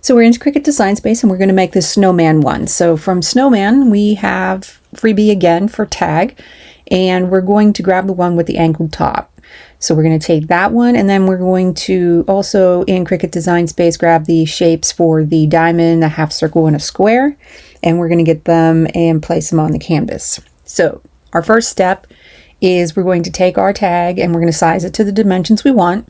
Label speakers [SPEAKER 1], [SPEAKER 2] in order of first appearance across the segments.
[SPEAKER 1] So we're in Cricut Design Space and we're going to make this snowman one. So from snowman, we have freebie again for tag, and we're going to grab the one with the angled top. So we're going to take that one, and then we're going to also in Cricut Design Space grab the shapes for the diamond, a half circle, and a square, and we're going to get them and place them on the canvas. So our first step is we're going to take our tag and we're going to size it to the dimensions we want.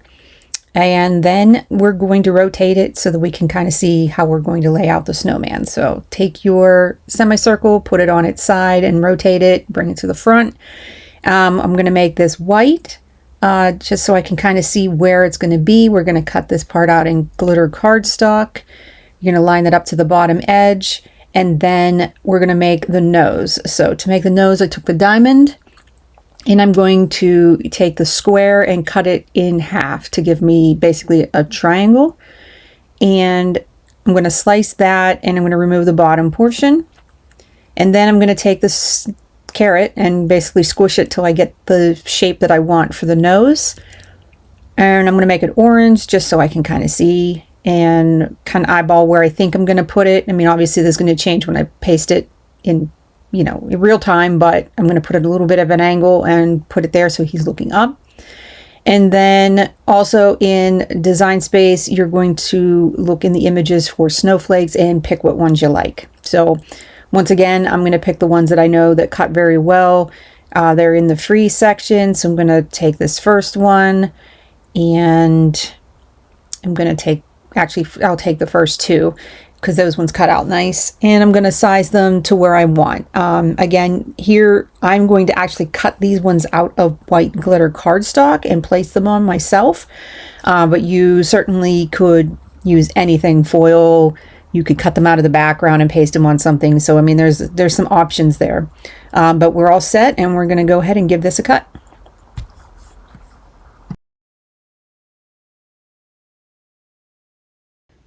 [SPEAKER 1] And then we're going to rotate it so that we can kind of see how we're going to lay out the snowman. So take your semicircle, put it on its side and rotate it, bring it to the front. I'm going to make this white just so I can kind of see where it's going to be. We're going to cut this part out in glitter cardstock. You're going to line it up to the bottom edge, and then we're going to make the nose. So to make the nose, I took the diamond, and I'm going to take the square and cut it in half to give me basically a triangle. And I'm going to slice that, and I'm going to remove the bottom portion. And then I'm going to take this carrot and basically squish it till I get the shape that I want for the nose. And I'm going to make it orange just so I can kind of see and kind of eyeball where I think I'm going to put it. I mean, obviously this is going to change when I paste it in in real time, but I'm going to put it a little bit of an angle and put it there so he's looking up. And then also in Design Space, you're going to look in the images for snowflakes and pick what ones you like. So once again, I'm going to pick the ones that I know that cut very well. They're in the free section. So I'm going to take this first one, and I'm going to take, actually, I'll take the first two, because those ones cut out nice, and I'm going to size them to where I want. Again, here I'm going to actually cut these ones out of white glitter cardstock and place them on myself, but you certainly could use anything, foil. You could cut them out of the background and paste them on something. So I mean, there's some options there, but we're all set, and we're going to go ahead and give this a cut.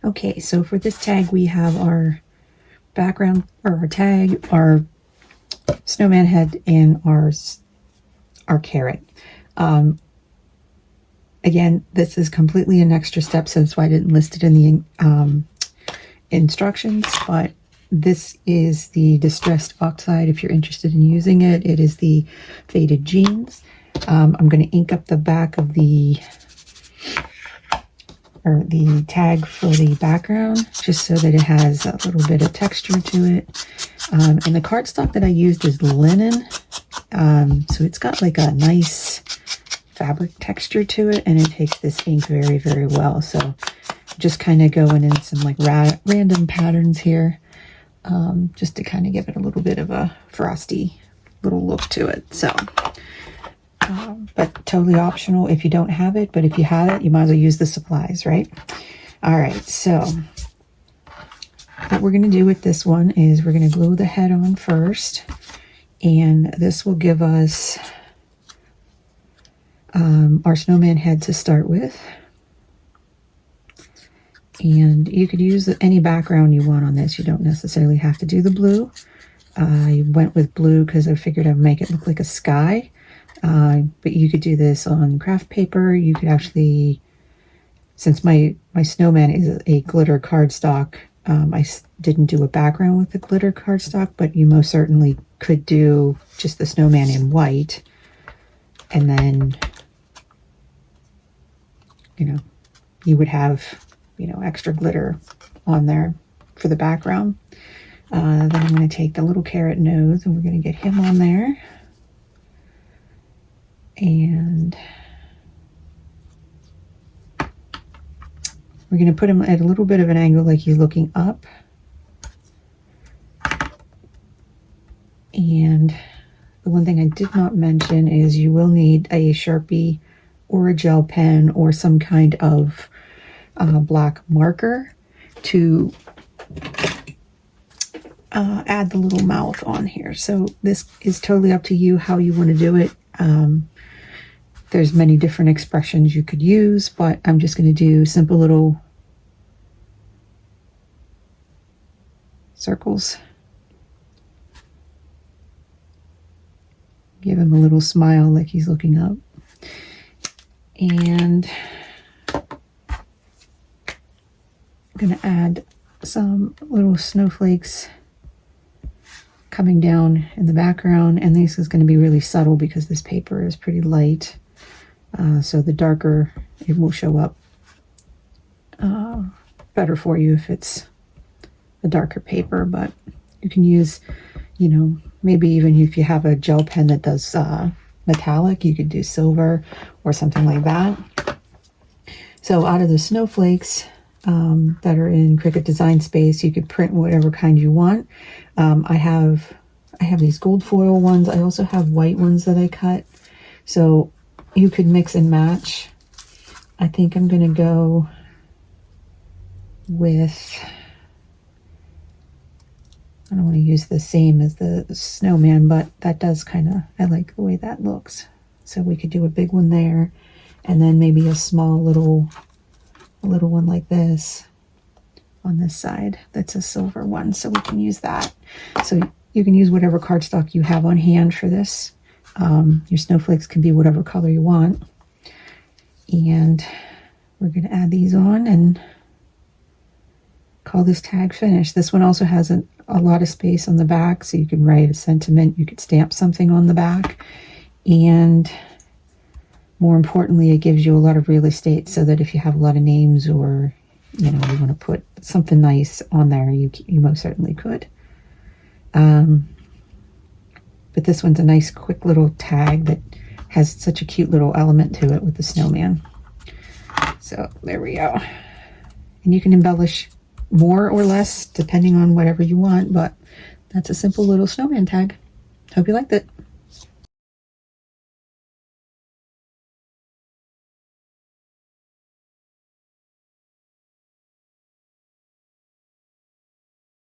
[SPEAKER 1] Okay, so for this tag, we have our background, or our tag, our snowman head, and our carrot. Again, this is completely an extra step, so that's why I didn't list it in the instructions, but this is the Distressed Oxide if you're interested in using it. It is the Faded Jeans. I'm going to ink up the back of the tag for the background, just so that it has a little bit of texture to it. And the cardstock that I used is linen, so it's got like a nice fabric texture to it, and it takes this ink very, very well. So just kind of going in some like random patterns here, just to kind of give it a little bit of a frosty little look to it. So but totally optional if you don't have it, but if you have it, you might as well use the supplies, right? All right, so what we're going to do with this one is we're going to glue the head on first, and this will give us our snowman head to start with. And you could use any background you want on this. You don't necessarily have to do the blue. I went with blue because I figured I'd make it look like a sky. But you could do this on craft paper. You could actually, since my snowman is a glitter cardstock, I didn't do a background with the glitter cardstock, but you most certainly could do just the snowman in white, and then you would have extra glitter on there for the background. Then I'm going to take the little carrot nose, and we're going to get him on there. And we're going to put him at a little bit of an angle, like he's looking up. And the one thing I did not mention is you will need a Sharpie or a gel pen or some kind of black marker to add the little mouth on here. So this is totally up to you how you want to do it. There's many different expressions you could use, but I'm just going to do simple little circles. Give him a little smile like he's looking up. And I'm going to add some little snowflakes coming down in the background, and this is going to be really subtle because this paper is pretty light, so the darker it will show up better for you if it's a darker paper. But you can use, you know, maybe even if you have a gel pen that does metallic, you could do silver or something like that. So out of the snowflakes that are in Cricut Design Space, you could print whatever kind you want. I have these gold foil ones. I also have white ones that I cut. So you could mix and match. I think I'm going to go with, I don't want to use the same as the snowman, but that does kind of, I like the way that looks. So we could do a big one there, and then maybe a small little one like this on this side. That's a silver one, so we can use that. So you can use whatever cardstock you have on hand for this. Your snowflakes can be whatever color you want. And we're going to add these on and call this tag finished. This one also has a lot of space on the back, so you can write a sentiment, you could stamp something on the back, and more importantly, it gives you a lot of real estate so that if you have a lot of names, or you know, you want to put something nice on there, you most certainly could. But this one's a nice quick little tag that has such a cute little element to it with the snowman. So there we go. And you can embellish more or less depending on whatever you want, but that's a simple little snowman tag. Hope you liked it.